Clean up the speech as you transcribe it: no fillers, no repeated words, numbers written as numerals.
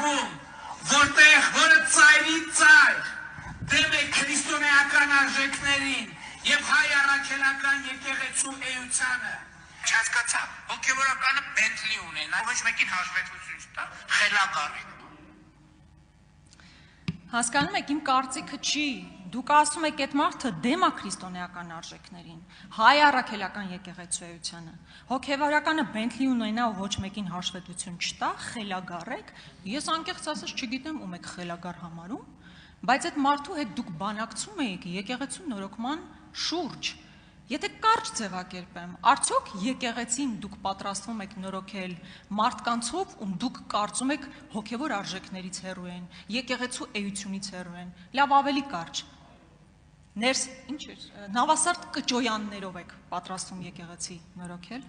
կարգում, որը ծայրի ծայր դեմ է քրիստոնեական արժեքներին եւ հայ առաքելական եկեղեցու էությանը։ Չհասկացա, հոգևորականը Բենթլի ունենա, ոչ մեկին հաշվետվություն չտա, խելագար է։ Հասկանում եք, իմ կարծիքը չի, դուք ասում եք այդ մարդը դեմ է քրիստոնեական արժեքներին, հայ առաքելական եկեղեցուությանը, հոգևորականը Բենթլի ունենա ու ոչ մեկին հաշվետվություն չտա, խելագար եք, ես անկեղծ ասած չգիտեմ ում եք խելագար համարում, բայց այդ մարդու հետ դուք բանակցում եք եկեղեցու նորոգման շուրջ։ Եթե կարճ ձևակերպեմ, արդյոք եկեղեցին դուք պատրաստվում եք նորոգել մարդկանցով, ում դուք կարծում եք հոգևոր արժեքներից հեռու են, եկեղեցու էությունից հեռու են, լավ ավելի կարճ, նավասարդ կճոյաններով եք պատրաստվում եկեղեցի նորոգել։